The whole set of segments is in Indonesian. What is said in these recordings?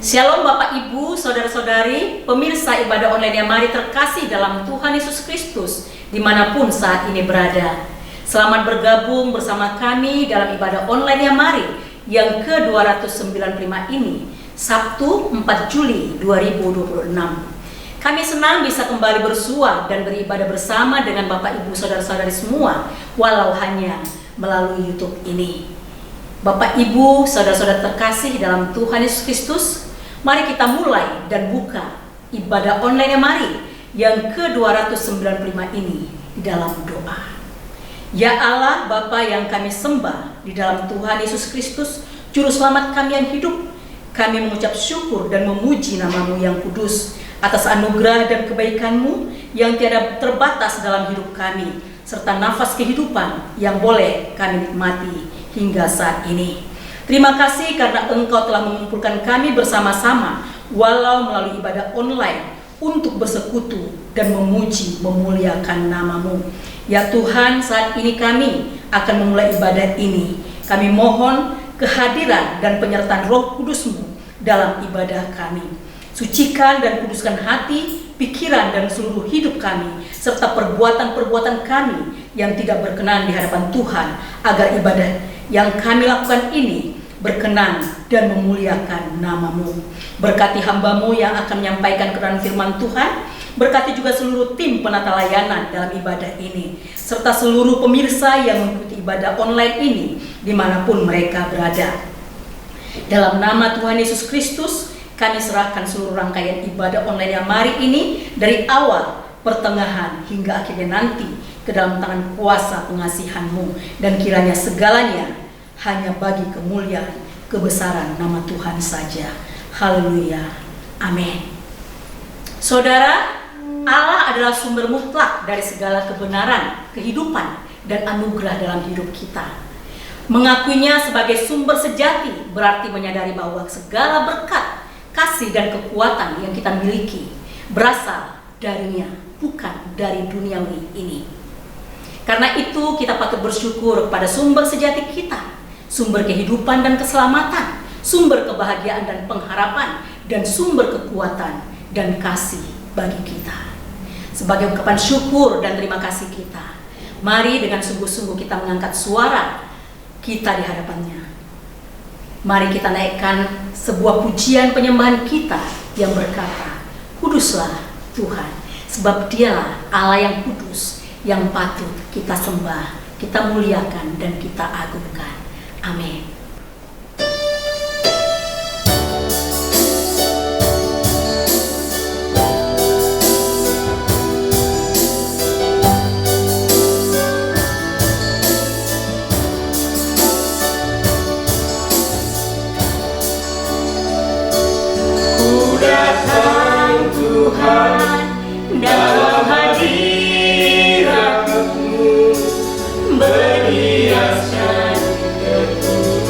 Shalom Bapak Ibu, Saudara-saudari, pemirsa ibadah online yang mari terkasih dalam Tuhan Yesus Kristus dimanapun saat ini berada. Selamat bergabung bersama kami dalam ibadah online yang mari yang ke-295 ini, Sabtu 4 Juli 2026. Kami senang bisa kembali bersua dan beribadah bersama dengan Bapak Ibu Saudara-saudari semua, walau hanya melalui YouTube ini. Bapak Ibu Saudara-saudara terkasih dalam Tuhan Yesus Kristus, mari kita mulai dan buka ibadah online yang mari yang ke-295 ini di dalam doa. Ya Allah, Bapa yang kami sembah di dalam Tuhan Yesus Kristus, Juru Selamat kami yang hidup, kami mengucap syukur dan memuji nama-Mu yang kudus atas anugerah dan kebaikan-Mu yang tiada terbatas dalam hidup kami, serta nafas kehidupan yang boleh kami nikmati hingga saat ini. Terima kasih karena Engkau telah mengumpulkan kami bersama-sama walau melalui ibadah online untuk bersekutu dan memuji memuliakan nama-Mu. Ya Tuhan, saat ini kami akan memulai ibadah ini. Kami mohon kehadiran dan penyertaan Roh Kudus-Mu dalam ibadah kami. Sucikan dan kuduskan hati, pikiran dan seluruh hidup kami, serta perbuatan-perbuatan kami yang tidak berkenan di hadapan Tuhan, agar ibadah yang kami lakukan ini berkenan dan memuliakan nama-Mu. Berkati hamba-Mu yang akan menyampaikan kebenaran firman Tuhan, berkati juga seluruh tim penata layanan dalam ibadah ini, serta seluruh pemirsa yang mengikuti ibadah online ini dimanapun mereka berada. Dalam nama Tuhan Yesus Kristus, kami serahkan seluruh rangkaian ibadah online yang mari ini dari awal, pertengahan, hingga akhirnya nanti ke dalam tangan kuasa pengasihan-Mu, dan kiranya segalanya hanya bagi kemuliaan, kebesaran nama Tuhan saja. Haleluya. Amin. Saudara, Allah adalah sumber mutlak dari segala kebenaran, kehidupan, dan anugerah dalam hidup kita. Mengakuinya sebagai sumber sejati berarti menyadari bahwa segala berkat, kasih, dan kekuatan yang kita miliki berasal darinya, bukan dari duniawi ini. Karena itu kita patut bersyukur pada sumber sejati kita, sumber kehidupan dan keselamatan, sumber kebahagiaan dan pengharapan, dan sumber kekuatan dan kasih bagi kita. Sebagai ungkapan syukur dan terima kasih kita, mari dengan sungguh-sungguh kita mengangkat suara kita di hadapannya. Mari kita naikkan sebuah pujian penyembahan kita yang berkata, "Kuduslah Tuhan, sebab Dialah Allah yang kudus, yang patut kita sembah, kita muliakan, dan kita agungkan." Amin. Ku datang Tuhan dalam hadirat-Mu, berhiaskan ketuhanan.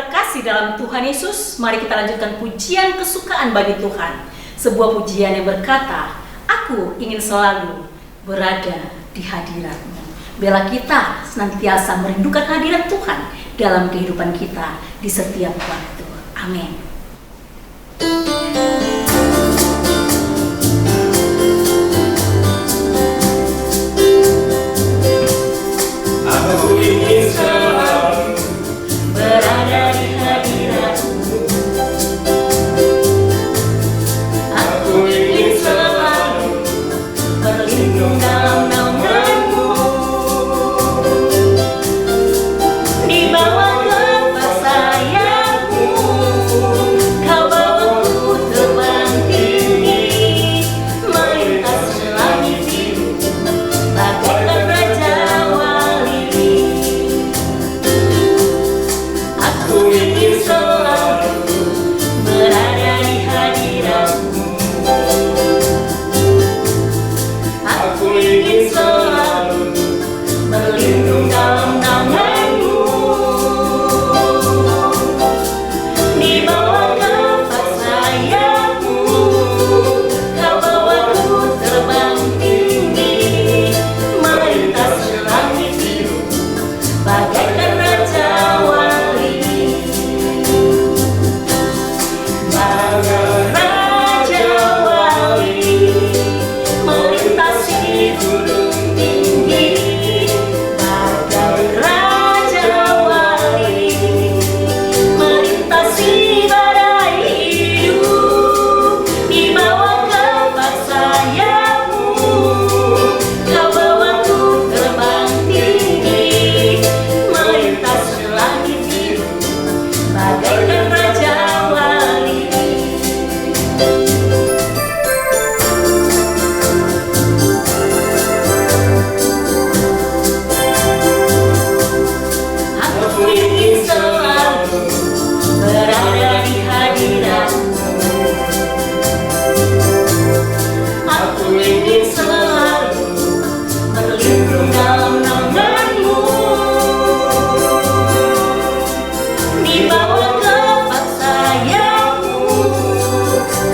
terkasih dalam Tuhan Yesus, mari kita lanjutkan pujian kesukaan bagi Tuhan. Sebuah pujian yang berkata, aku ingin selalu berada di hadirat-Mu. Biarlah kita senantiasa merindukan hadirat Tuhan dalam kehidupan kita di setiap waktu. Amin. Aku ingin selalu Berada di hadirat-Mu. Aku ingin selalu berlindung dalam naungan-Mu. Di bawah kepak sayap-Mu, Kau bawaku terbang tinggi, melintasi langit biru, bagaikan raja wali. Aku ingin selalu Berada di hadirat-Mu. Aku ingin selalu berlindung dalam naungan-Mu. Di bawah kepak sayap-Mu, Kau bawaku terbang tinggi, melintasi langit biru, bagaikan raja wali. Bagai raja wali, melintasi gunung tinggi. Bagai raja wali, melintasi badai hidup. Di bawah kepak sayap-Mu, Kau bawaku terbang tinggi, melintasi langit biru, bagaikan raja wali. Aku ingin selalu berada di hadirat-Mu. Aku ingin selalu berlindung dalam naungan-Mu. Di bawah kepak sayap-Mu,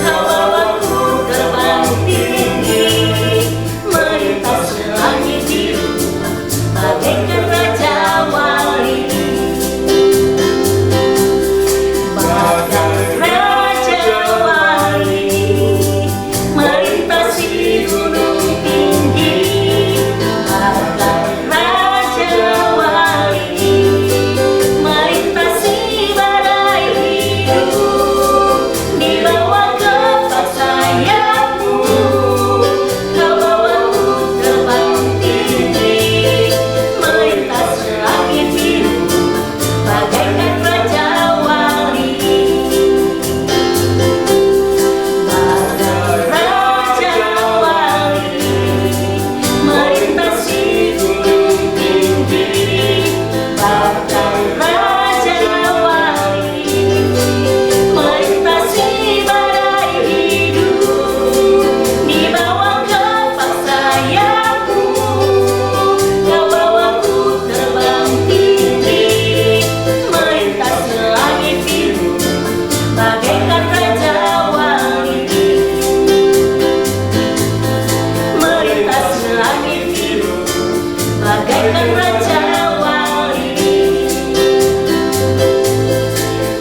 Kau bawaku terbang tinggi, melintasi langit biru, bagaikan raja wali. Bagai raja wali, melintasi gunung tinggi. Bagai raja wali, melintasi badai hidup. Di bawah kepak sayap-Mu, Kau bawaku terbang tinggi, melintasi langit biru, bagaikan raja wali. Bagai raja wali, melintasi gunung tinggi. Bagai raja wali, melintasi badai hidup. Di bawah kepak sayap-Mu, Kau bawaku terbang tinggi, melintasi langit biru, bagaikan raja wali. Melintasi langit biru, bagaikan raja wali.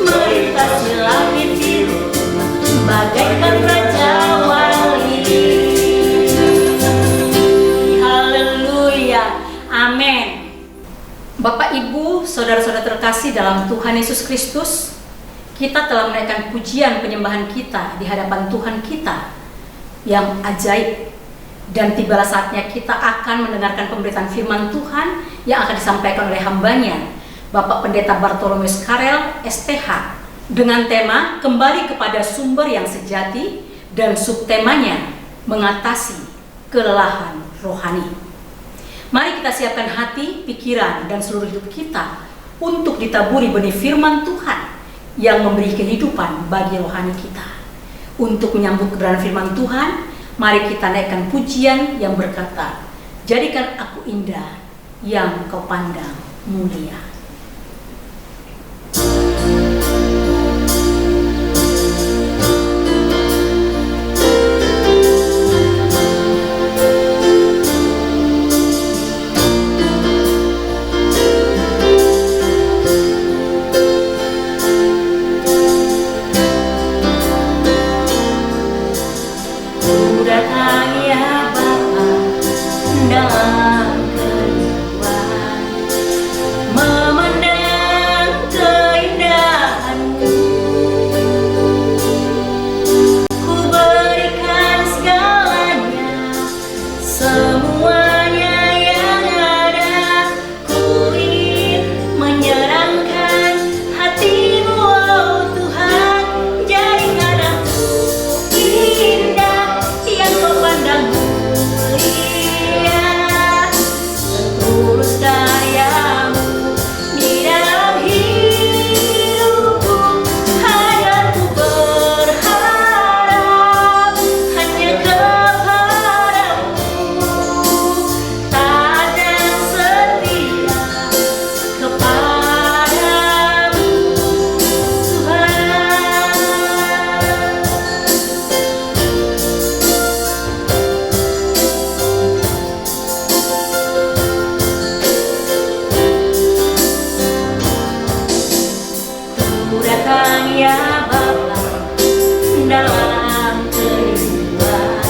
Melintasi langit biru, bagaikan raja wali. Haleluya, amin. Bapak, Ibu, saudara-saudara terkasih dalam Tuhan Yesus Kristus, kita telah menaikkan pujian penyembahan kita di hadapan Tuhan kita yang ajaib. Dan tibalah saatnya kita akan mendengarkan pemberitaan firman Tuhan yang akan disampaikan oleh hambanya, Bapak Pendeta Bartolomeus Karel, STH, dengan tema Kembali kepada Sumber yang Sejati dan subtemanya Mengatasi Kelelahan Rohani. Mari kita siapkan hati, pikiran, dan seluruh hidup kita untuk ditaburi benih firman Tuhan yang memberi kehidupan bagi rohani kita. Untuk menyambut kebenaran firman Tuhan, mari kita naikkan pujian yang berkata, jadikan aku indah yang kau pandang mulia. datang ya Bapa dalam kehidupan,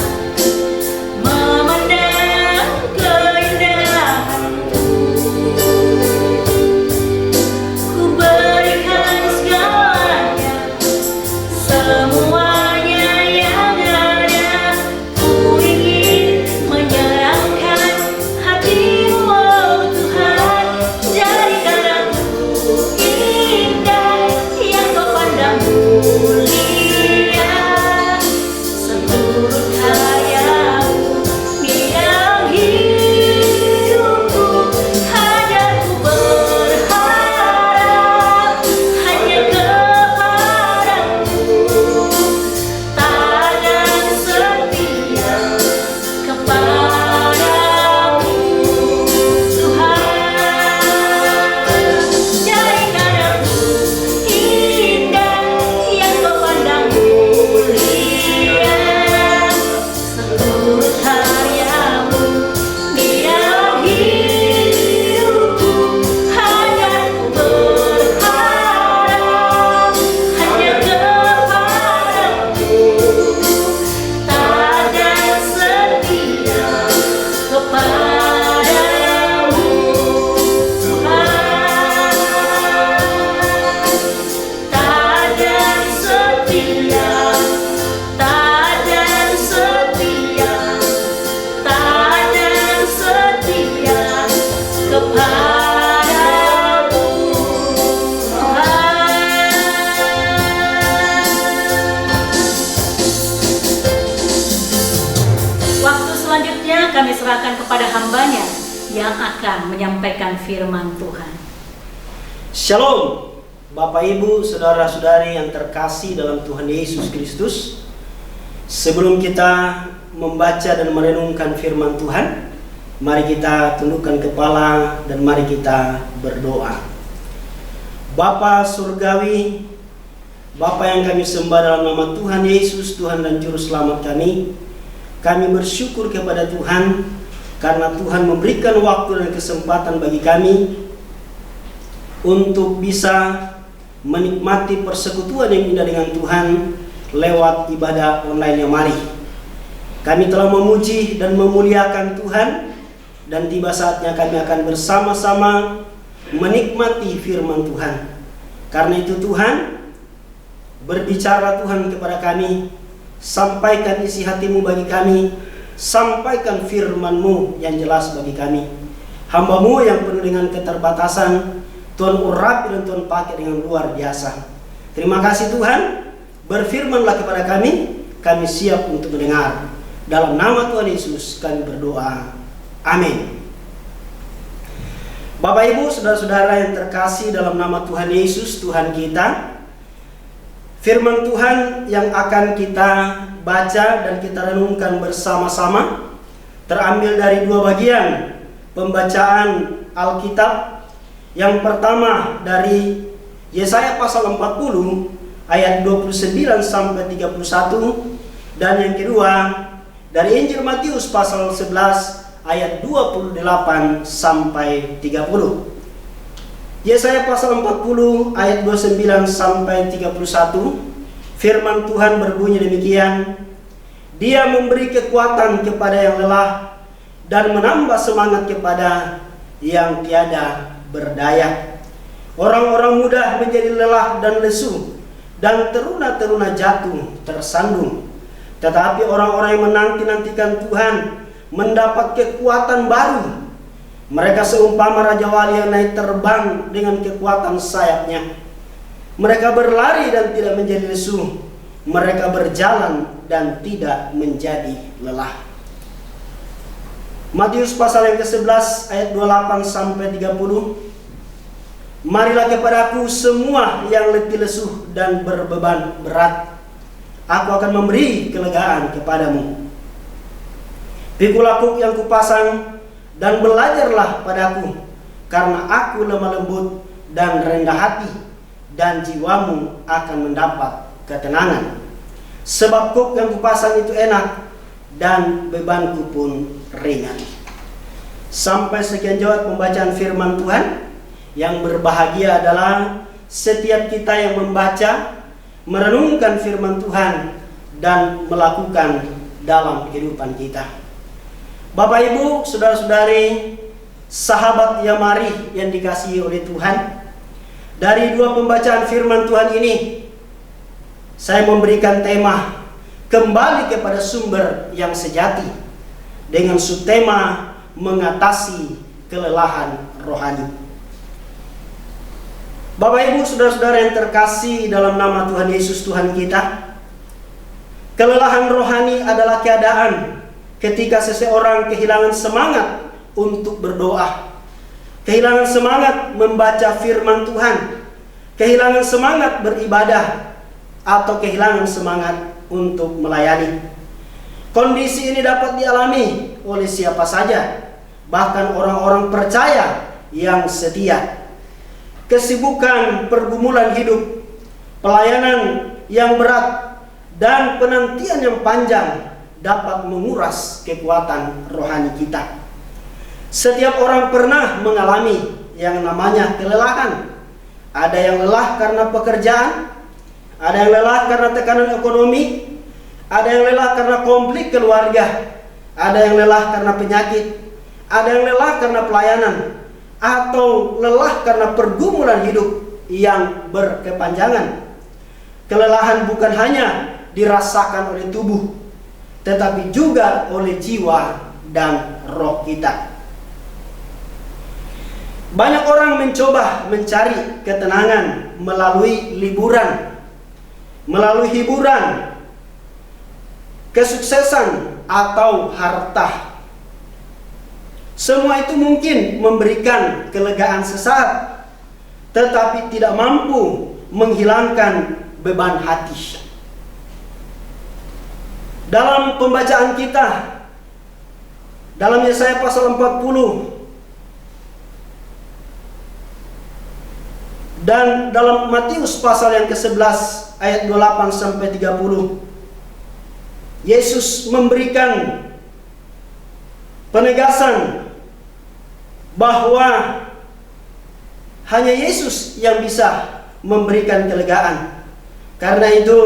memandang keindahan-Mu. Ku berikan segalanya, semuanya yang ada. Ku ingin menyerahkan hati-Mu, oh Tuhan. Jadikan aku indah yang Kau pandang mulia. Seluruh hayamu bidang hidupku, hanya ku berharap hanya kepadamu. Tangan setia kepadamu, Tuhan. Jadikan aku indah yang Kau pandang mulia. Seluruh hayamu bidang hidupku, hanya ku berharap hanya kepadamu. Tangan setia kepadamu, Tuhan. Tangan setia, tangan setia, tangan setia kepadamu, Tuhan. Waktu selanjutnya kami serahkan kepada hamba-Nya yang akan menyampaikan firman Tuhan. Shalom, Bapak Ibu, Saudara-saudari yang terkasih dalam Tuhan Yesus Kristus. Sebelum kita membaca dan merenungkan firman Tuhan, mari kita tundukkan kepala dan mari kita berdoa. Bapa Surgawi, Bapa yang kami sembah dalam nama Tuhan Yesus, Tuhan dan Juru Selamat kami bersyukur kepada Tuhan karena Tuhan memberikan waktu dan kesempatan bagi kami untuk bisa menikmati persekutuan yang indah dengan Tuhan lewat ibadah online yang mari. Kami telah memuji dan memuliakan Tuhan, dan tiba saatnya kami akan bersama-sama menikmati firman Tuhan. Karena itu Tuhan, berbicara Tuhan kepada kami, sampaikan isi hati-Mu bagi kami, sampaikan firman-Mu yang jelas bagi kami. Hamba-Mu yang penuh dengan keterbatasan, Tuhan urapi dan Tuhan pakai dengan luar biasa. Terima kasih Tuhan, berfirmanlah kepada kami siap untuk mendengar. Dalam nama Tuhan Yesus kami berdoa, amin. Bapak Ibu, Saudara-saudara yang terkasih dalam nama Tuhan Yesus, Tuhan kita, firman Tuhan yang akan kita baca dan kita renungkan bersama-sama terambil dari dua bagian pembacaan Alkitab. Yang pertama dari Yesaya pasal 40 ayat 29 sampai 31, dan yang kedua dari Injil Matius pasal 11 ayat 28 sampai 30. Yesaya pasal 40 ayat 29 sampai 31, firman Tuhan berbunyi demikian: Dia memberi kekuatan kepada yang lelah dan menambah semangat kepada yang tiada berdaya. Orang-orang muda menjadi lelah dan lesu, dan teruna-teruna jatuh tersandung. Tetapi orang-orang yang menanti-nantikan Tuhan mendapat kekuatan baru. Mereka seumpama Raja Wali yang naik terbang dengan kekuatan sayapnya. Mereka berlari dan tidak menjadi lesu. Mereka berjalan dan tidak menjadi lelah. Matius pasal yang ke-11 ayat 28 sampai 30. Marilah kepadaku semua yang letih lesu dan berbeban berat, aku akan memberi kelegaan kepadamu. Pikul aku yang kupasang dan belajarlah padaku, karena aku lemah lembut dan rendah hati, dan jiwamu akan mendapat ketenangan. Sebab kuk yang kupasang itu enak, dan bebanku pun ringan. Sampai sekian jawab pembacaan firman Tuhan. Yang berbahagia adalah setiap kita yang membaca, merenungkan firman Tuhan, dan melakukan dalam kehidupan kita. Bapak Ibu, saudara-saudari, sahabat Yamari yang dikasihi oleh Tuhan, dari dua pembacaan firman Tuhan ini, saya memberikan tema kembali kepada sumber yang sejati dengan subtema mengatasi kelelahan rohani. Bapak Ibu, saudara-saudara yang terkasih dalam nama Tuhan Yesus Tuhan kita, kelelahan rohani adalah keadaan ketika seseorang kehilangan semangat untuk berdoa, kehilangan semangat membaca firman Tuhan, kehilangan semangat beribadah, atau kehilangan semangat untuk melayani. Kondisi ini dapat dialami oleh siapa saja, bahkan orang-orang percaya yang setia. Kesibukan pergumulan hidup, pelayanan yang berat, dan penantian yang panjang dapat menguras kekuatan rohani kita. Setiap orang pernah mengalami yang namanya kelelahan. Ada yang lelah karena pekerjaan, ada yang lelah karena tekanan ekonomi, ada yang lelah karena konflik keluarga, ada yang lelah karena penyakit, ada yang lelah karena pelayanan, atau lelah karena pergumulan hidup yang berkepanjangan. Kelelahan bukan hanya dirasakan oleh tubuh, tetapi juga oleh jiwa dan roh kita. Banyak orang mencoba mencari ketenangan melalui liburan, melalui hiburan, kesuksesan, atau harta. Semua itu mungkin memberikan kelegaan sesaat, tetapi tidak mampu menghilangkan beban hati. Dalam pembacaan kita, dalam Yesaya pasal 40, dan dalam Matius pasal yang ke-11 ayat 28 sampai 30, Yesus memberikan penegasan bahwa hanya Yesus yang bisa memberikan kelegaan. Karena itu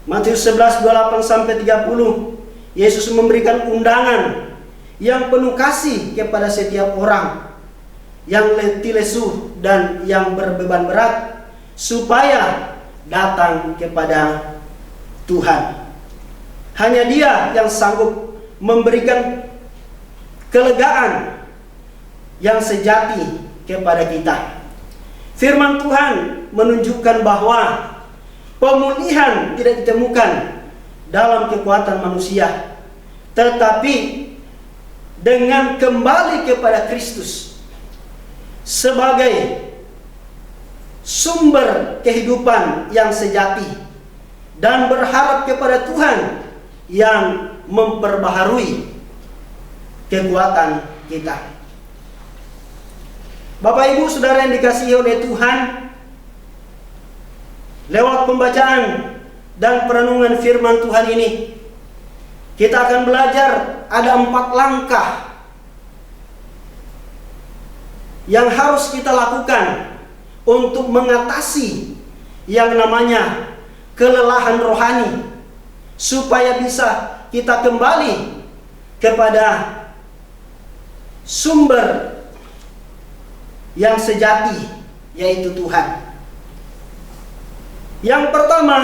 Matius 11 28 sampai 30, Yesus memberikan undangan yang penuh kasih kepada setiap orang yang letih lesu dan yang berbeban berat, supaya datang kepada Tuhan. Hanya Dia yang sanggup memberikan kelegaan yang sejati kepada kita. Firman Tuhan menunjukkan bahwa pemulihan tidak ditemukan dalam kekuatan manusia, tetapi dengan kembali kepada Kristus sebagai sumber kehidupan yang sejati, dan berharap kepada Tuhan yang memperbaharui kekuatan kita. Bapak Ibu Saudara yang dikasihi oleh Tuhan, lewat pembacaan dan perenungan firman Tuhan ini, kita akan belajar ada 4 langkah yang harus kita lakukan untuk mengatasi yang namanya kelelahan rohani, supaya bisa kita kembali kepada sumber yang sejati, yaitu Tuhan. Yang pertama,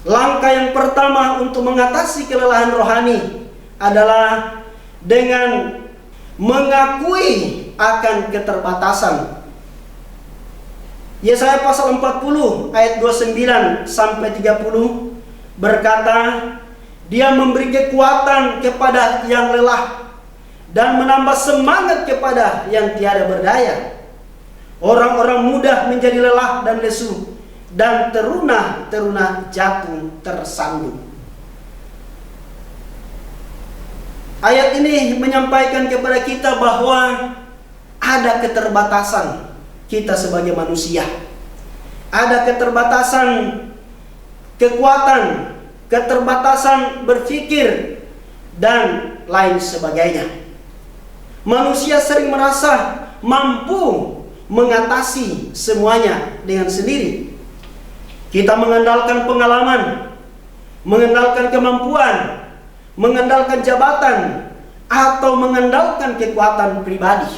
langkah yang pertama untuk mengatasi kelelahan rohani adalah dengan mengakui akan keterbatasan. Yesaya pasal 40 ayat 29 sampai 30 berkata, Dia memberi kekuatan kepada yang lelah dan menambah semangat kepada yang tiada berdaya. Orang-orang mudah menjadi lelah dan lesu, dan teruna-teruna jatuh tersandung. Ayat ini menyampaikan kepada kita bahwa ada keterbatasan kita sebagai manusia. Ada keterbatasan kekuatan, keterbatasan berpikir, dan lain sebagainya. Manusia sering merasa mampu mengatasi semuanya dengan sendiri. Kita mengandalkan pengalaman, mengandalkan kemampuan, mengandalkan jabatan, atau mengandalkan kekuatan pribadi.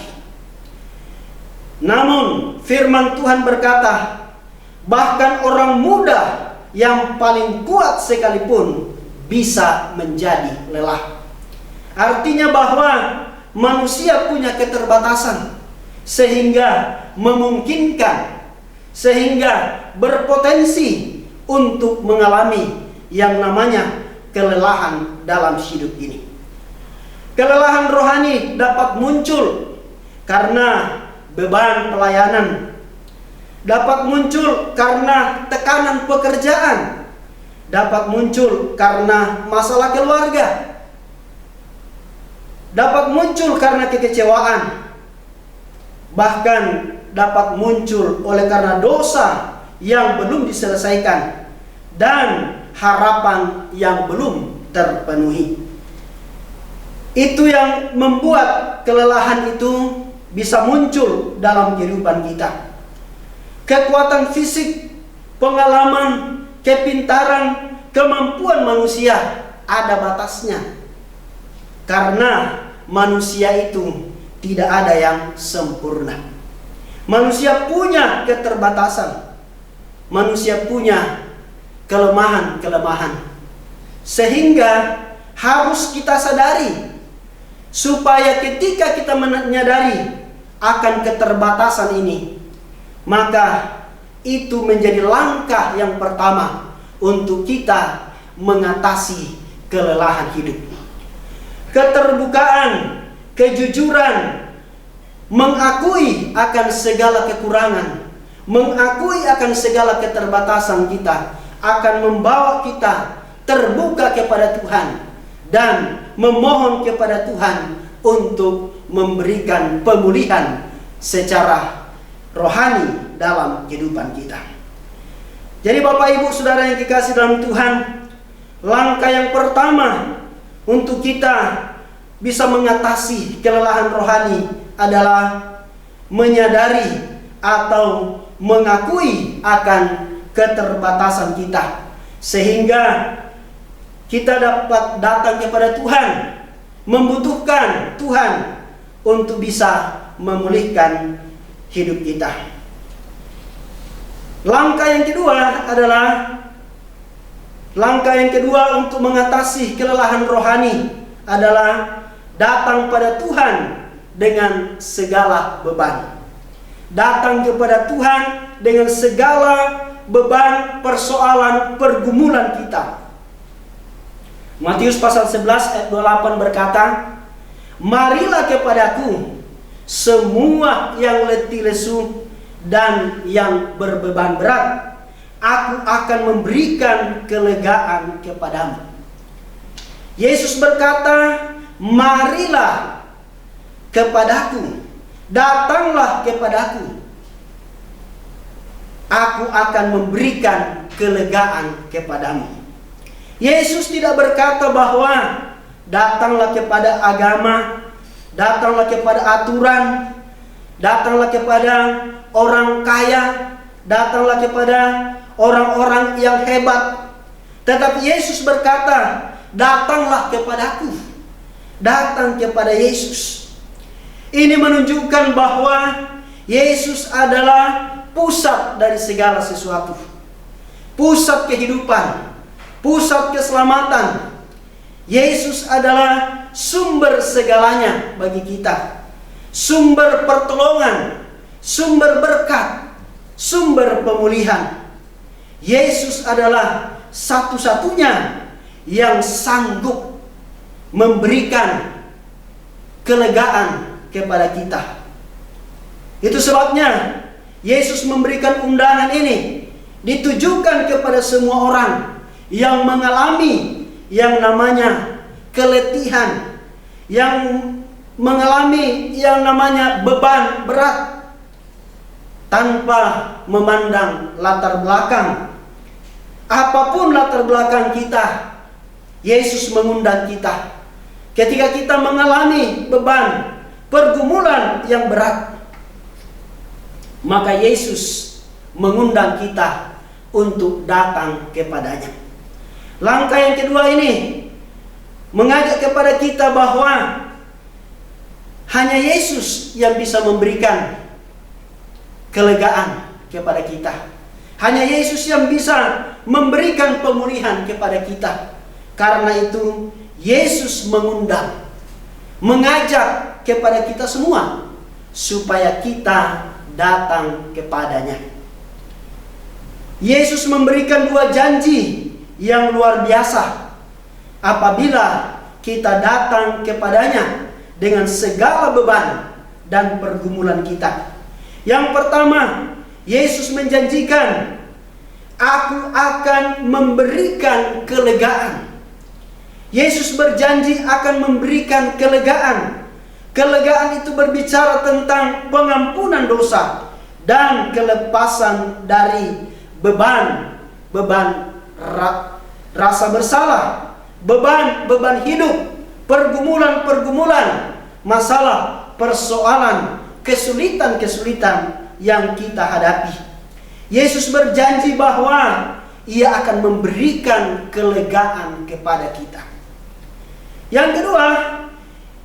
Namun firman Tuhan berkata, bahkan orang muda yang paling kuat sekalipun bisa menjadi lelah. Artinya bahwa manusia punya keterbatasan sehingga memungkinkan, sehingga berpotensi untuk mengalami yang namanya kelelahan dalam hidup ini. Kelelahan rohani dapat muncul karena beban pelayanan, dapat muncul karena tekanan pekerjaan, dapat muncul karena masalah keluarga, dapat muncul karena kekecewaan, bahkan dapat muncul oleh karena dosa yang belum diselesaikan dan harapan yang belum terpenuhi. Itu yang membuat kelelahan itu bisa muncul dalam kehidupan kita. Kekuatan fisik, pengalaman, kepintaran, kemampuan manusia ada batasnya. Karena manusia itu tidak ada yang sempurna. Manusia punya keterbatasan. Manusia punya kelemahan-kelemahan. Sehingga harus kita sadari, supaya ketika kita menyadari akan keterbatasan ini, maka itu menjadi langkah yang pertama untuk kita mengatasi kelelahan hidup. Keterbukaan, kejujuran, mengakui akan segala kekurangan, mengakui akan segala keterbatasan kita, akan membawa kita terbuka kepada Tuhan dan memohon kepada Tuhan untuk memberikan pemulihan secara rohani dalam kehidupan kita. Jadi Bapak Ibu Saudara yang dikasih dalam Tuhan, langkah yang pertama untuk kita bisa mengatasi kelelahan rohani adalah menyadari atau mengakui akan keterbatasan kita, sehingga kita dapat datang kepada Tuhan, membutuhkan Tuhan untuk bisa memulihkan hidup kita. Langkah yang kedua untuk mengatasi kelelahan rohani adalah datang pada Tuhan dengan segala beban. Datang kepada Tuhan dengan segala beban, persoalan, pergumulan kita. Matius pasal 11 ayat 28 berkata, marilah kepadaku semua yang letih lesu dan yang berbeban berat, aku akan memberikan kelegaan kepadamu. Yesus berkata, marilah kepadaku, datanglah kepadaku, aku akan memberikan kelegaan kepadamu. Yesus tidak berkata bahwa datanglah kepada agama, datanglah kepada aturan, datanglah kepada orang kaya, datanglah kepada orang-orang yang hebat. Tetapi Yesus berkata, datanglah kepadaku, datang kepada Yesus. Ini menunjukkan bahwa Yesus adalah pusat dari segala sesuatu, pusat kehidupan, pusat keselamatan. Yesus adalah sumber segalanya bagi kita, sumber pertolongan, sumber berkat, sumber pemulihan. Yesus adalah satu-satunya yang sanggup memberikan kelegaan kepada kita. Itu sebabnya Yesus memberikan undangan ini ditujukan kepada semua orang yang mengalami yang namanya keletihan, yang mengalami yang namanya beban berat, tanpa memandang latar belakang. Apapun latar belakang kita, Yesus mengundang kita. Ketika kita mengalami beban, pergumulan yang berat, maka Yesus mengundang kita untuk datang kepadanya. Langkah yang kedua ini mengajak kepada kita bahwa hanya Yesus yang bisa memberikan kelegaan kepada kita. Hanya Yesus yang bisa memberikan pemulihan kepada kita. Karena itu Yesus mengundang, mengajak kepada kita semua supaya kita datang kepadanya. Yesus memberikan dua janji yang luar biasa apabila kita datang kepadanya dengan segala beban dan pergumulan kita. Yang pertama, Yesus menjanjikan, "Aku akan memberikan kelegaan." Yesus berjanji akan memberikan kelegaan. Kelegaan itu berbicara tentang pengampunan dosa dan kelepasan dari beban rasa bersalah, beban hidup, pergumulan, masalah, persoalan, kesulitan yang kita hadapi. Yesus berjanji bahwa Ia akan memberikan kelegaan kepada kita. Yang kedua,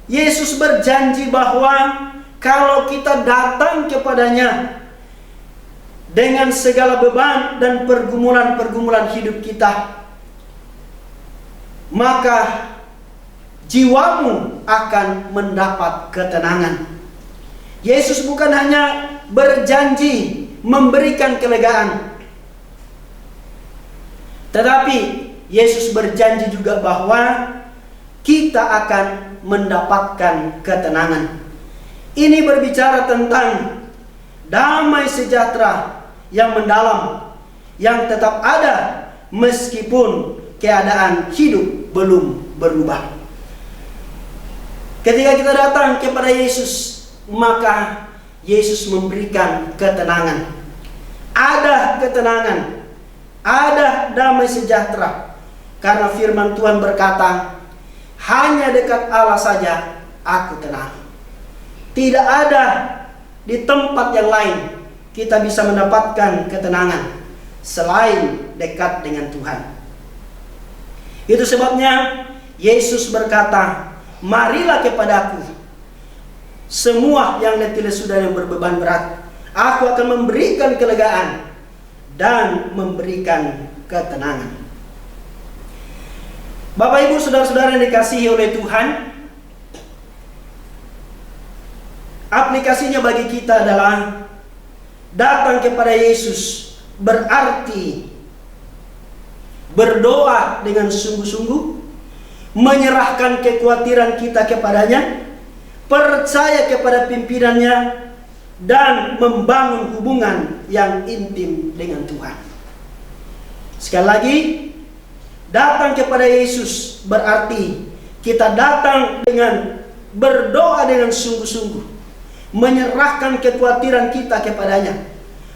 Yesus berjanji bahwa kalau kita datang kepadanya dengan segala beban dan pergumulan hidup kita, maka jiwamu akan mendapat ketenangan. Yesus bukan hanya berjanji memberikan kelegaan, tetapi Yesus berjanji juga bahwa kita akan mendapatkan ketenangan. Ini berbicara tentang damai sejahtera yang mendalam, yang tetap ada meskipun keadaan hidup belum berubah. Ketika kita datang kepada Yesus, maka Yesus memberikan ketenangan. Ada ketenangan, ada damai sejahtera. Karena firman Tuhan berkata, hanya dekat Allah saja aku tenang. Tidak ada di tempat yang lain kita bisa mendapatkan ketenangan selain dekat dengan Tuhan. Itu sebabnya Yesus berkata, "Marilah kepadaku, semua yang letih lesu dan yang berbeban berat, aku akan memberikan kelegaan dan memberikan ketenangan." Bapak Ibu saudara-saudara yang dikasihi oleh Tuhan, aplikasinya bagi kita adalah datang kepada Yesus berarti berdoa dengan sungguh-sungguh, menyerahkan kekhawatiran kita kepadanya, percaya kepada pimpinannya, dan membangun hubungan yang intim dengan Tuhan. Sekali lagi, datang kepada Yesus berarti kita datang dengan berdoa dengan sungguh-sungguh, menyerahkan kekhawatiran kita kepadanya,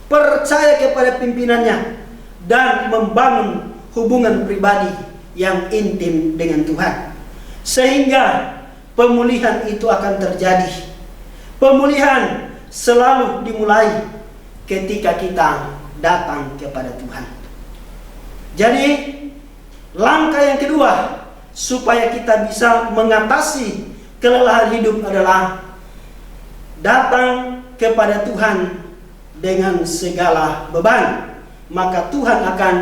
percaya kepada pimpinannya, dan membangun hubungan pribadi yang intim dengan Tuhan. Sehingga pemulihan itu akan terjadi. Pemulihan selalu dimulai ketika kita datang kepada Tuhan. Jadi, langkah yang kedua supaya kita bisa mengatasi kelelahan hidup adalah datang kepada Tuhan dengan segala beban. Maka Tuhan akan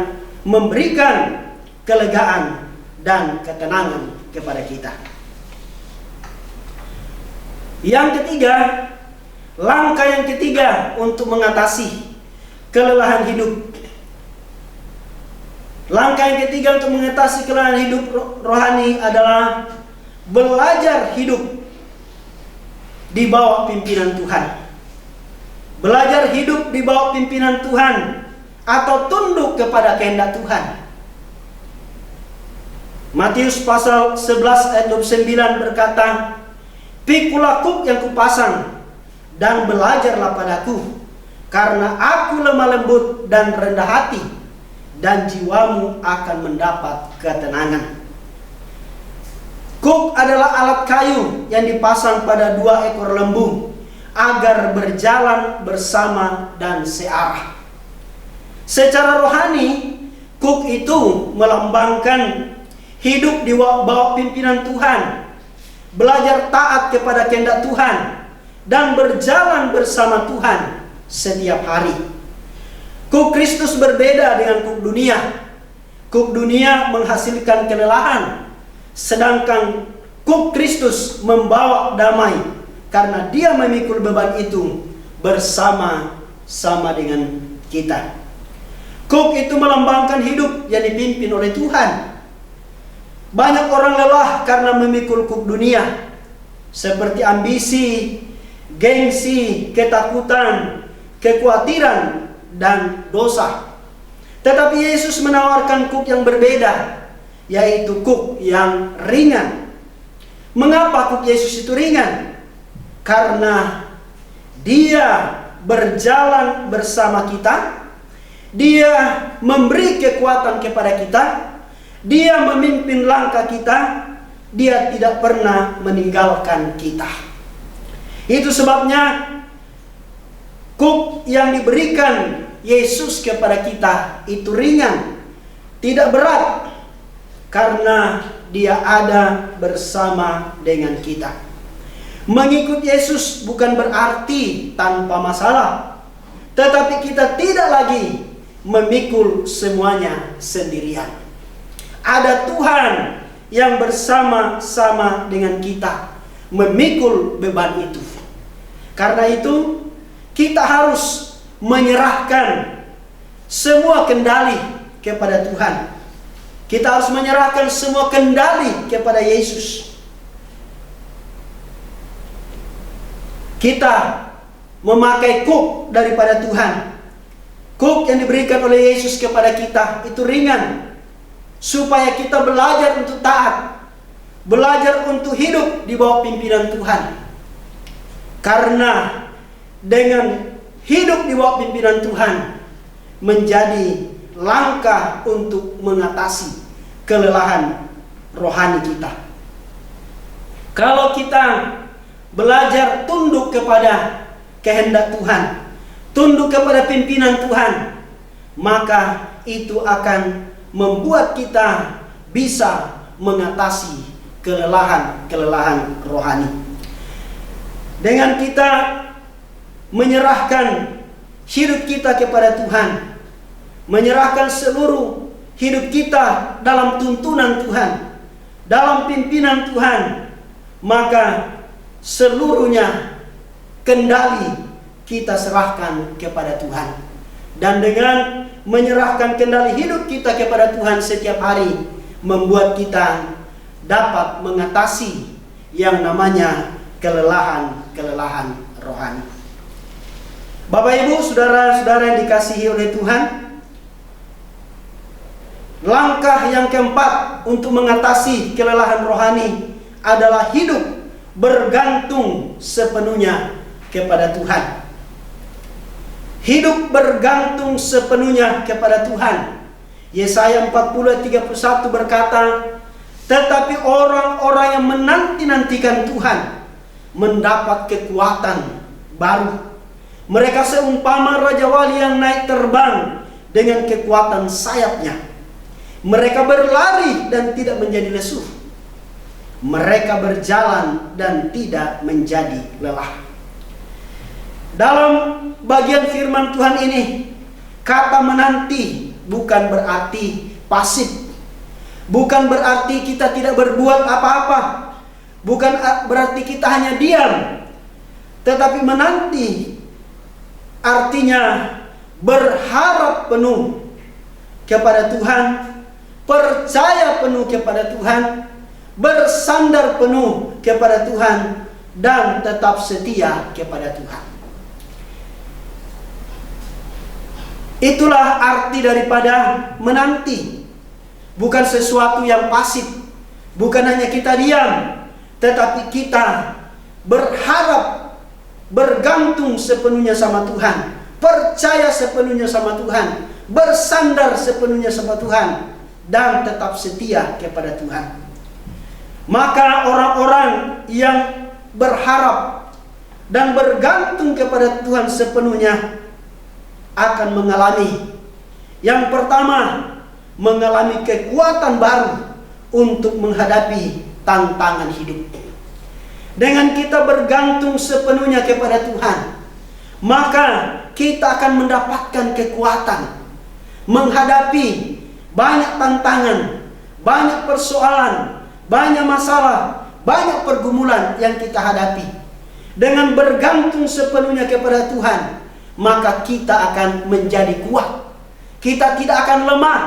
memberikan kelegaan dan ketenangan kepada kita. Yang ketiga, langkah yang ketiga untuk mengatasi kelelahan hidup. Langkah yang ketiga untuk mengatasi kelelahan hidup rohani adalah belajar hidup di bawah pimpinan Tuhan. Belajar hidup di bawah pimpinan Tuhan atau tunduk kepada kehendak Tuhan. Matius pasal 11 ayat 29 berkata, "Pikulah kuk yang kupasang dan belajarlah padaku, karena aku lemah lembut dan rendah hati, dan jiwamu akan mendapat ketenangan." Kuk adalah alat kayu yang dipasang pada 2 ekor lembu agar berjalan bersama dan searah. Secara rohani, kuk itu melambangkan hidup di bawah pimpinan Tuhan, belajar taat kepada kehendak Tuhan, dan berjalan bersama Tuhan setiap hari. Kuk Kristus berbeda dengan kuk dunia. Kuk dunia menghasilkan kelelahan, sedangkan kuk Kristus membawa damai karena dia memikul beban itu bersama-sama dengan kita. Kuk itu melambangkan hidup yang dipimpin oleh Tuhan. Banyak orang lelah karena memikul kuk dunia, seperti ambisi, gengsi, ketakutan, kekhawatiran, dan dosa. Tetapi Yesus menawarkan kuk yang berbeda, yaitu kuk yang ringan. Mengapa kuk Yesus itu ringan? Karena dia berjalan bersama kita, dia memberi kekuatan kepada kita, dia memimpin langkah kita, dia tidak pernah meninggalkan kita. Itu sebabnya kuk yang diberikan Yesus kepada kita itu ringan, tidak berat, karena dia ada bersama dengan kita. Mengikut Yesus bukan berarti tanpa masalah, tetapi kita tidak lagi memikul semuanya sendirian. Ada Tuhan yang bersama-sama dengan kita memikul beban itu. Karena itu kita harus menyerahkan semua kendali kepada Tuhan. Kita harus menyerahkan semua kendali kepada Yesus. Kita memakai kuk daripada Tuhan. Kuk yang diberikan oleh Yesus kepada kita itu ringan, supaya kita belajar untuk taat, belajar untuk hidup di bawah pimpinan Tuhan. Karena dengan hidup di bawah pimpinan Tuhan menjadi langkah untuk mengatasi kelelahan rohani kita. Kalau kita belajar tunduk kepada kehendak Tuhan, tunduk kepada pimpinan Tuhan, maka itu akan membuat kita bisa mengatasi kelelahan rohani. Dengan kita menyerahkan hidup kita kepada Tuhan, menyerahkan seluruh hidup kita dalam tuntunan Tuhan, dalam pimpinan Tuhan, maka seluruhnya kendali kita serahkan kepada Tuhan. Dan dengan menyerahkan kendali hidup kita kepada Tuhan setiap hari, membuat kita dapat mengatasi yang namanya kelelahan rohani. Bapak Ibu, saudara-saudara yang dikasihi oleh Tuhan, langkah yang keempat untuk mengatasi kelelahan rohani adalah hidup bergantung sepenuhnya kepada Tuhan. Hidup bergantung sepenuhnya kepada Tuhan. Yesaya 40:31 berkata, tetapi orang-orang yang menanti-nantikan Tuhan mendapat kekuatan baru. Mereka seumpama Raja Wali yang naik terbang dengan kekuatan sayapnya. Mereka berlari dan tidak menjadi lesu. Mereka berjalan dan tidak menjadi lelah. Dalam bagian firman Tuhan ini, kata menanti bukan berarti pasif. Bukan berarti kita tidak berbuat apa-apa. Bukan berarti kita hanya diam. Tetapi menanti artinya berharap penuh kepada Tuhan, percaya penuh kepada Tuhan, bersandar penuh kepada Tuhan, dan tetap setia kepada Tuhan. Itulah arti daripada menanti. Bukan sesuatu yang pasif. Bukan hanya kita diam, tetapi kita berharap, bergantung sepenuhnya sama Tuhan, percaya sepenuhnya sama Tuhan, bersandar sepenuhnya sama Tuhan, dan tetap setia kepada Tuhan. Maka orang-orang yang berharap, dan bergantung kepada Tuhan sepenuhnya akan mengalami, yang pertama, mengalami kekuatan baru untuk menghadapi tantangan hidup. Dengan kita bergantung sepenuhnya kepada Tuhan, maka kita akan mendapatkan kekuatan menghadapi banyak tantangan, banyak persoalan, banyak masalah, banyak pergumulan yang kita hadapi. Dengan bergantung sepenuhnya kepada Tuhan, maka kita akan menjadi kuat. Kita tidak akan lemah.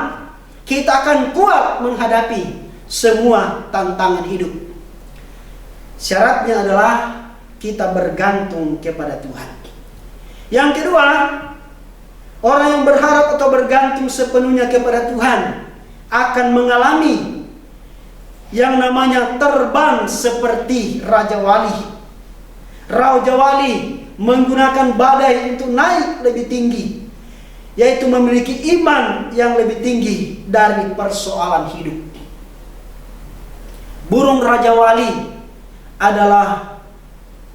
Kita akan kuat menghadapi semua tantangan hidup. Syaratnya adalah kita bergantung kepada Tuhan. Yang kedua, orang yang berharap atau bergantung sepenuhnya kepada Tuhan akan mengalami yang namanya terbang seperti Raja Wali. Raja Wali menggunakan badai untuk naik lebih tinggi, yaitu memiliki iman yang lebih tinggi dari persoalan hidup. Burung Raja Wali adalah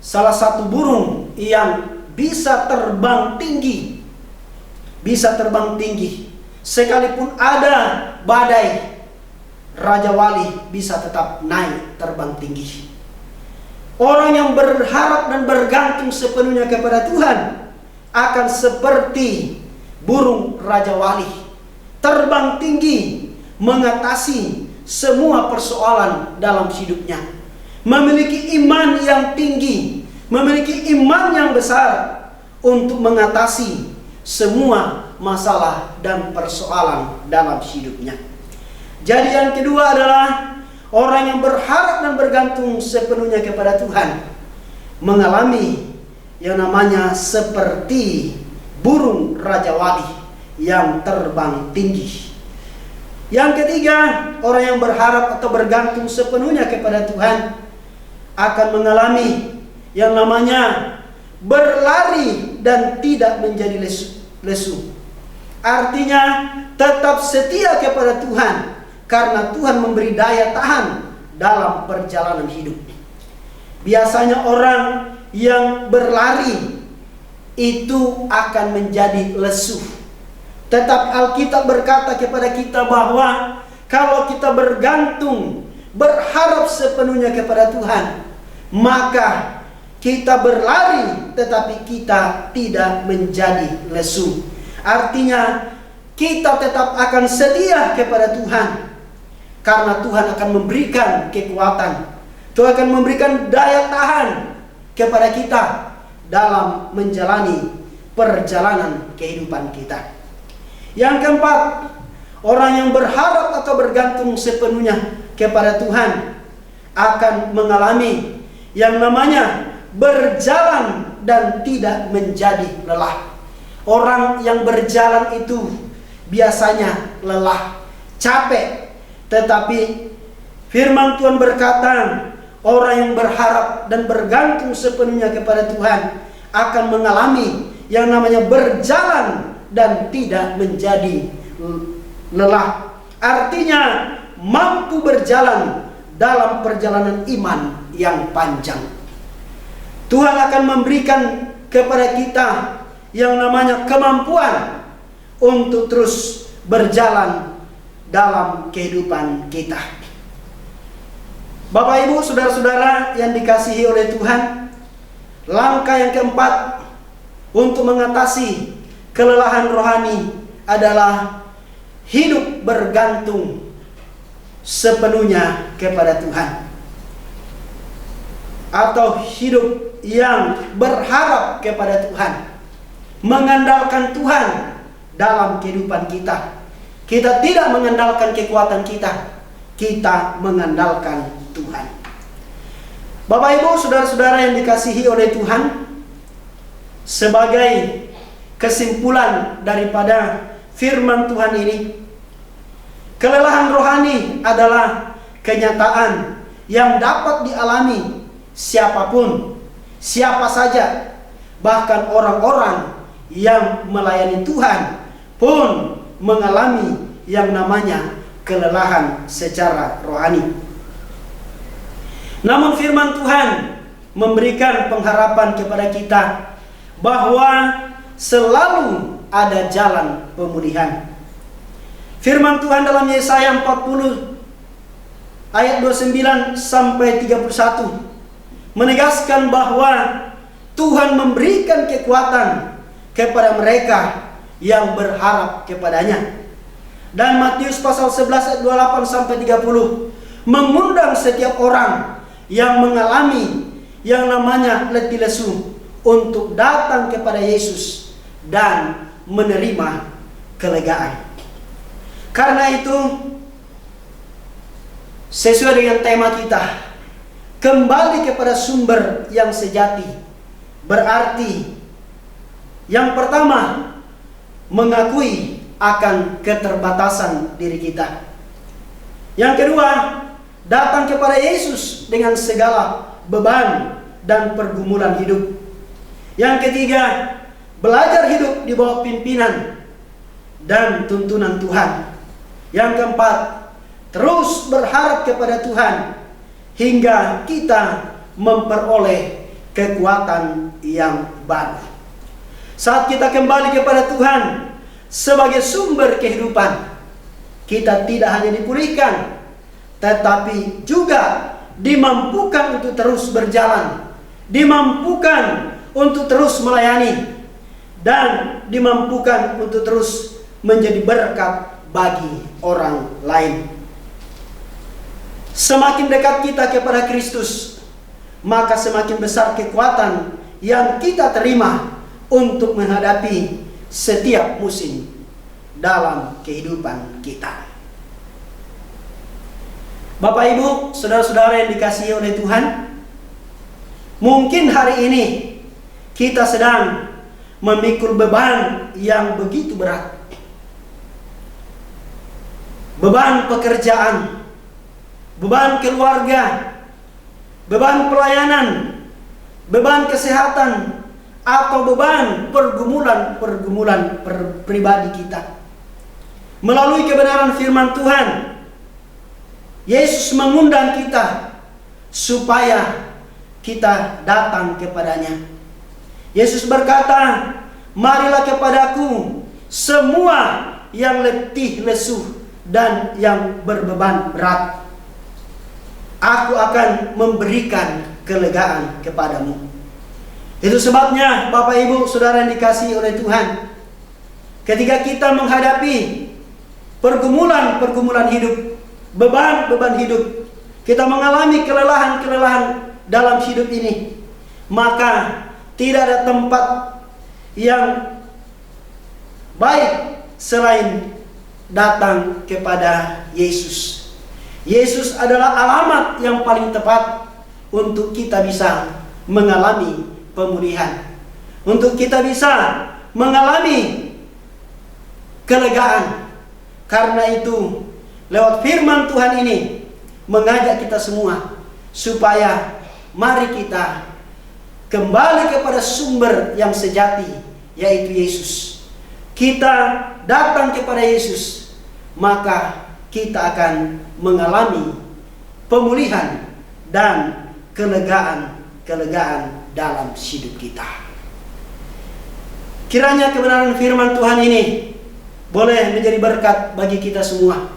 salah satu burung yang bisa terbang tinggi. Bisa terbang tinggi. Sekalipun ada badai, Raja Wali bisa tetap naik terbang tinggi. Orang yang berharap dan bergantung sepenuhnya kepada Tuhan akan seperti burung Raja Wali, terbang tinggi, mengatasi semua persoalan dalam hidupnya, memiliki iman yang tinggi, memiliki iman yang besar untuk mengatasi semua masalah dan persoalan dalam hidupnya. Jadi yang kedua adalah orang yang berharap dan bergantung sepenuhnya kepada Tuhan mengalami yang namanya seperti burung Raja Wali yang terbang tinggi. Yang ketiga, orang yang berharap atau bergantung sepenuhnya kepada Tuhan akan mengalami yang namanya berlari dan tidak menjadi lesu. Artinya tetap setia kepada Tuhan karena Tuhan memberi daya tahan dalam perjalanan hidup. Biasanya orang yang berlari itu akan menjadi lesu. Tetap Alkitab berkata kepada kita bahwa kalau kita bergantung, berharap sepenuhnya kepada Tuhan, maka kita berlari tetapi kita tidak menjadi lesu. Artinya kita tetap akan setia kepada Tuhan karena Tuhan akan memberikan kekuatan. Tuhan akan memberikan daya tahan kepada kita dalam menjalani perjalanan kehidupan kita. Yang keempat, orang yang berharap atau bergantung sepenuhnya kepada Tuhan akan mengalami yang namanya berjalan dan tidak menjadi lelah. Orang yang berjalan itu biasanya lelah, capek. Tetapi firman Tuhan berkata, orang yang berharap dan bergantung sepenuhnya kepada Tuhan akan mengalami yang namanya berjalan dan tidak menjadi lelah. Artinya mampu berjalan dalam perjalanan iman yang panjang. Tuhan akan memberikan kepada kita yang namanya kemampuan untuk terus berjalan dalam kehidupan kita. Bapak Ibu, saudara-saudara yang dikasihi oleh Tuhan, langkah yang keempat untuk mengatasi kelelahan rohani adalah hidup bergantung sepenuhnya kepada Tuhan, atau hidup yang berharap kepada Tuhan, mengandalkan Tuhan dalam kehidupan kita. Kita tidak mengandalkan kekuatan kita, kita mengandalkan Tuhan. Bapak Ibu, saudara-saudara yang dikasihi oleh Tuhan, sebagai kesimpulan daripada firman Tuhan ini, kelelahan rohani adalah kenyataan yang dapat dialami siapapun, siapa saja, bahkan orang-orang yang melayani Tuhan pun mengalami yang namanya kelelahan secara rohani. Namun firman Tuhan memberikan pengharapan kepada kita bahwa selalu ada jalan pemulihan. Firman Tuhan dalam Yesaya 40 ayat 29 sampai 31 menegaskan bahwa Tuhan memberikan kekuatan kepada mereka yang berharap kepadanya. Dan Matius pasal 11 ayat 28 sampai 30 mengundang setiap orang yang mengalami yang namanya letih lesu untuk datang kepada Yesus dan menerima kelegaan. Karena itu, sesuai dengan tema kita, kembali kepada sumber yang sejati, berarti yang pertama, mengakui akan keterbatasan diri kita. Yang kedua, datang kepada Yesus dengan segala beban dan pergumulan hidup. Yang ketiga, belajar hidup di bawah pimpinan dan tuntunan Tuhan. Yang keempat, terus berharap kepada Tuhan hingga kita memperoleh kekuatan yang baru. Saat kita kembali kepada Tuhan sebagai sumber kehidupan, kita tidak hanya dipulihkan, tetapi juga dimampukan untuk terus berjalan, dimampukan untuk terus melayani, dan dimampukan untuk terus menjadi berkat bagi orang lain. Semakin dekat kita kepada Kristus, maka semakin besar kekuatan yang kita terima untuk menghadapi setiap musim dalam kehidupan kita. Bapak Ibu, saudara-saudara yang dikasihi oleh Tuhan, mungkin hari ini kita sedang memikul beban yang begitu berat. Beban pekerjaan, beban keluarga, beban pelayanan, beban kesehatan, atau beban pergumulan pribadi kita. Melalui kebenaran firman Tuhan, Yesus mengundang kita supaya kita datang kepadanya. Yesus berkata, "Marilah kepadaku semua yang letih lesu dan yang berbeban berat. Aku akan memberikan kelegaan kepadamu." Itu sebabnya Bapak Ibu Saudara yang dikasihi oleh Tuhan, ketika kita menghadapi pergumulan hidup, beban hidup, kita mengalami kelelahan dalam hidup ini, maka tidak ada tempat yang baik selain datang kepada Yesus. Yesus adalah alamat yang paling tepat untuk kita bisa mengalami pemulihan, untuk kita bisa mengalami kelegaan. Karena itu, lewat firman Tuhan ini mengajak kita semua supaya mari kita kembali kepada sumber yang sejati, yaitu Yesus. Kita datang kepada Yesus, maka kita akan mengalami pemulihan dan kelegaan dalam hidup kita. Kiranya kebenaran firman Tuhan ini boleh menjadi berkat bagi kita semua.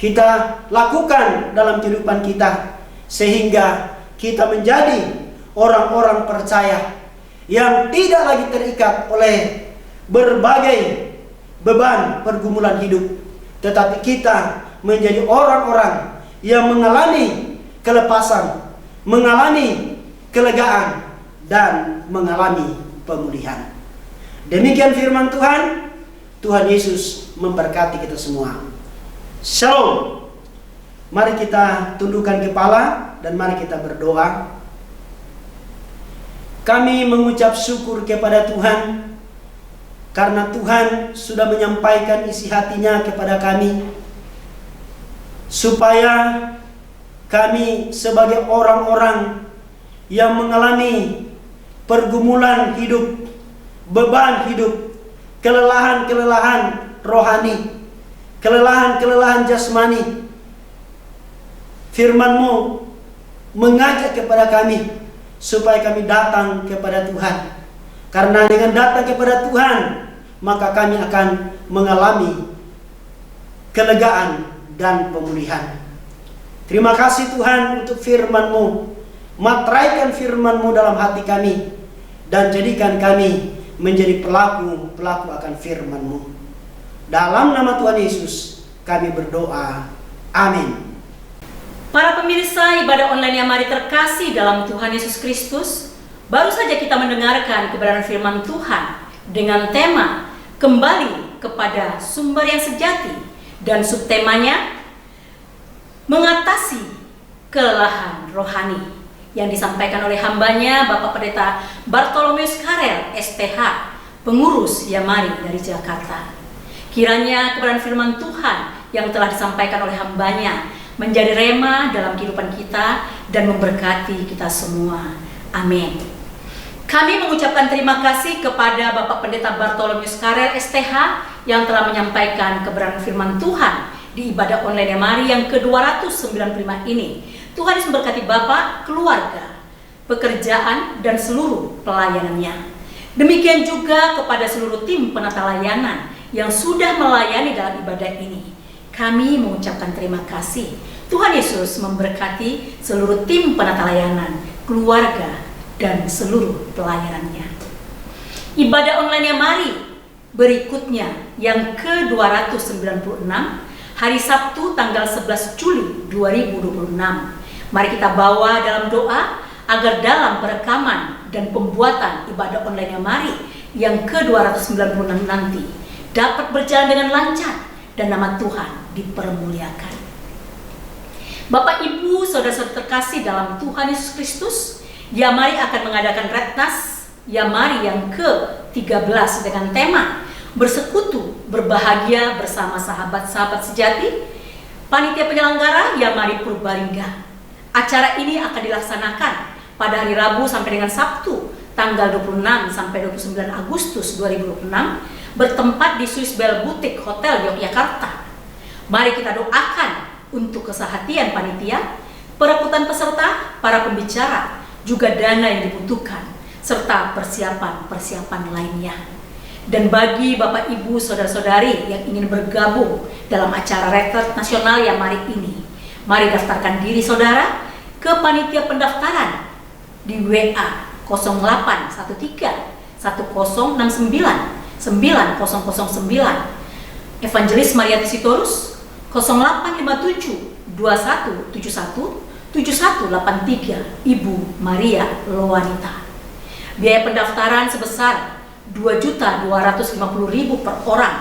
Kita lakukan dalam kehidupan kita, sehingga kita menjadi orang-orang percaya yang tidak lagi terikat oleh berbagai beban pergumulan hidup, tetapi kita menjadi orang-orang yang mengalami kelepasan, mengalami kelegaan, dan mengalami pemulihan. Demikian firman Tuhan. Tuhan Yesus memberkati kita semua. Shalom. Mari kita tundukkan kepala dan mari kita berdoa. Kami mengucap syukur kepada Tuhan karena Tuhan sudah menyampaikan isi hatinya kepada kami, supaya kami sebagai orang-orang yang mengalami pergumulan hidup, beban hidup, kelelahan rohani, kelelahan jasmani, firman-Mu mengajak kepada kami supaya kami datang kepada Tuhan. Karena dengan datang kepada Tuhan, maka kami akan mengalami kelegaan dan pemulihan. Terima kasih Tuhan untuk firman-Mu. Materaikan firman-Mu dalam hati kami dan jadikan kami menjadi pelaku akan firman-Mu. Dalam nama Tuhan Yesus kami berdoa. Amin. Para pemirsa ibadah online yang mari terkasih dalam Tuhan Yesus Kristus, baru saja kita mendengarkan kebenaran firman Tuhan dengan tema kembali kepada sumber yang sejati dan subtemanya mengatasi kelelahan rohani yang disampaikan oleh hambanya Bapak Pendeta Bartolomeus Karel STH, pengurus Yamari dari Jakarta. Kiranya kebenaran firman Tuhan yang telah disampaikan oleh hambanya menjadi rema dalam kehidupan kita dan memberkati kita semua. Amin. Kami mengucapkan terima kasih kepada Bapak Pendeta Bartolomeus Karel STH yang telah menyampaikan kebenaran firman Tuhan di ibadah online Yamari yang ke-295 ini. Tuhan Yesus memberkati Bapak, keluarga, pekerjaan, dan seluruh pelayanannya. Demikian juga kepada seluruh tim penata layanan yang sudah melayani dalam ibadah ini. Kami mengucapkan terima kasih. Tuhan Yesus memberkati seluruh tim penata layanan, keluarga, dan seluruh pelayanannya. Ibadah online Yamari berikutnya yang ke-296, hari Sabtu tanggal 11 Juli 2026. Mari kita bawa dalam doa agar dalam perekaman dan pembuatan ibadah online Yamari yang ke-296 nanti dapat berjalan dengan lancar dan nama Tuhan dipermuliakan. Bapak, Ibu, saudara-saudara terkasih dalam Tuhan Yesus Kristus, Yamari akan mengadakan Retnas Yamari yang ke-13 dengan tema bersekutu berbahagia bersama sahabat-sahabat sejati. Panitia penyelenggara Yamari Purbalingga. Acara ini akan dilaksanakan pada hari Rabu sampai dengan Sabtu tanggal 26 sampai 29 Agustus 2026 bertempat di Swiss Bell Boutique Hotel Yogyakarta. Mari kita doakan untuk kesehatan panitia, perekrutan peserta, para pembicara, juga dana yang dibutuhkan serta persiapan-persiapan lainnya. Dan bagi Bapak Ibu saudara-saudari yang ingin bergabung dalam acara Retret Nasional Yamari ini, mari daftarkan diri saudara ke panitia pendaftaran di WA 0813 1069 9009, Evangelis Mariati Sitorus 0857 2171 7183, Ibu Maria Lowanita. Biaya pendaftaran sebesar Rp2.250.000 per orang.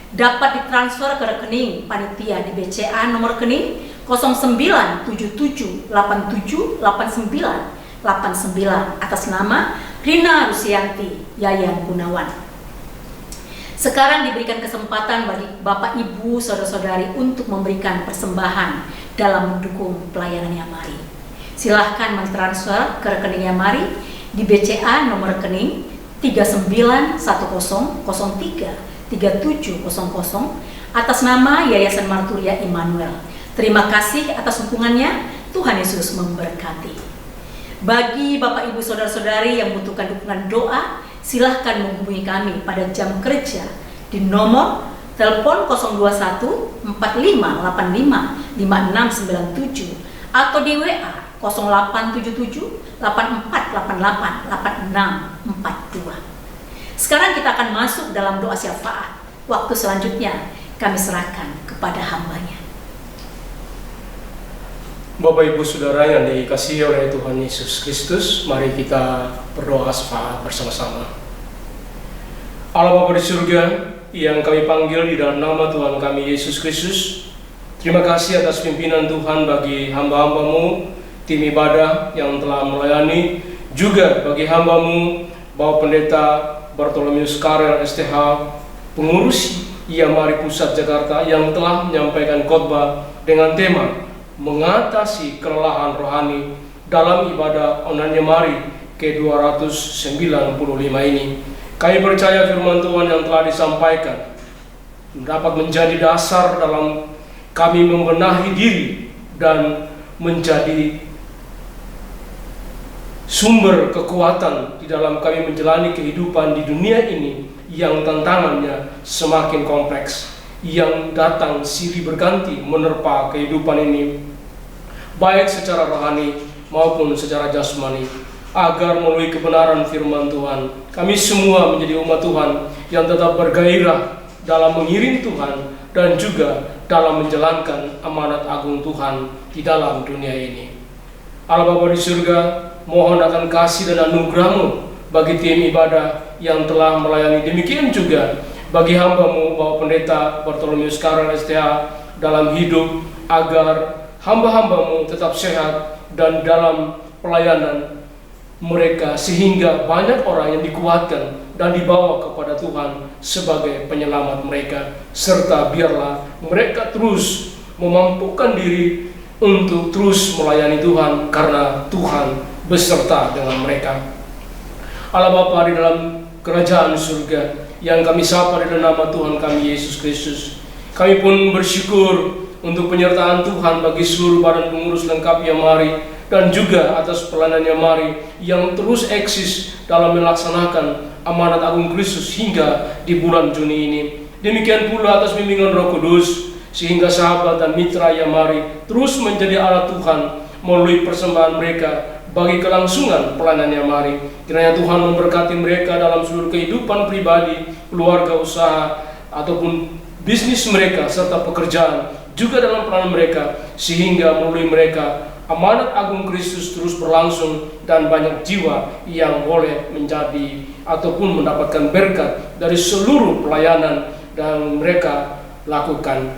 Dapat ditransfer ke rekening panitia di BCA nomor rekening 0977878989 atas nama Rina Rusianti Yayan Gunawan. Sekarang diberikan kesempatan bagi Bapak Ibu saudara-saudari untuk memberikan persembahan dalam mendukung pelayanan Yamari. Silahkan mentransfer ke rekening Yamari di BCA nomor rekening 3910033700 atas nama Yayasan Marturia Immanuel. Terima kasih atas dukungannya. Tuhan Yesus memberkati. Bagi Bapak Ibu saudara-saudari yang membutuhkan dukungan doa, silahkan menghubungi kami pada jam kerja di nomor telepon 021 4585 5697 atau di WA 0877 8488 8642. Sekarang kita akan masuk dalam doa syafaat. Waktu selanjutnya kami serahkan kepada hambanya. Bapak Ibu Saudara yang dikasihi oleh Tuhan Yesus Kristus, mari kita berdoa syafaat bersama-sama. Allah Bapa di surga, yang kami panggil di dalam nama Tuhan kami Yesus Kristus, terima kasih atas pimpinan Tuhan bagi hamba-hambamu, tim ibadah yang telah melayani, juga bagi hambamu Bapak Pendeta Bartolomeus Karel STH, pengurus Yamari Pusat Jakarta yang telah menyampaikan khotbah dengan tema mengatasi kelelahan rohani dalam ibadah online Yamari ke-295 ini. Kami percaya firman Tuhan yang telah disampaikan dapat menjadi dasar dalam kami membenahi diri dan menjadi sumber kekuatan di dalam kami menjalani kehidupan di dunia ini yang tantangannya semakin kompleks, yang datang silih berganti menerpa kehidupan ini, baik secara rohani maupun secara jasmani, agar melalui kebenaran firman Tuhan, kami semua menjadi umat Tuhan yang tetap bergairah dalam mengiring Tuhan dan juga dalam menjalankan amanat agung Tuhan di dalam dunia ini. Allah Bapa di surga, mohon akan kasih dan anugerah-Mu bagi tim ibadah yang telah melayani, demikian juga bagi hamba-Mu Bapak Pendeta Bartolomeus Karel STH dalam hidup, agar hamba-hamba-Mu tetap sehat dan dalam pelayanan mereka, sehingga banyak orang yang dikuatkan dan dibawa kepada Tuhan sebagai penyelamat mereka, serta biarlah mereka terus memampukan diri untuk terus melayani Tuhan karena Tuhan beserta dengan mereka. Allah Bapa di dalam kerajaan surga yang kami sapa di dalam nama Tuhan kami Yesus Kristus, kami pun bersyukur untuk penyertaan Tuhan bagi seluruh badan pengurus lengkap Yamari dan juga atas pelayanan Yamari yang terus eksis dalam melaksanakan amanat agung Kristus hingga di bulan Juni ini. Demikian pula atas bimbingan Roh Kudus, sehingga sahabat dan mitra Yamari terus menjadi alat Tuhan melalui persembahan mereka bagi kelangsungan pelayanan Yamari. Kiranya Tuhan memberkati mereka dalam seluruh kehidupan pribadi, keluarga, usaha, ataupun bisnis mereka, serta pekerjaan, juga dalam pelayanan mereka, sehingga melalui mereka amanat agung Kristus terus berlangsung dan banyak jiwa yang boleh menjadi ataupun mendapatkan berkat dari seluruh pelayanan dan mereka lakukan.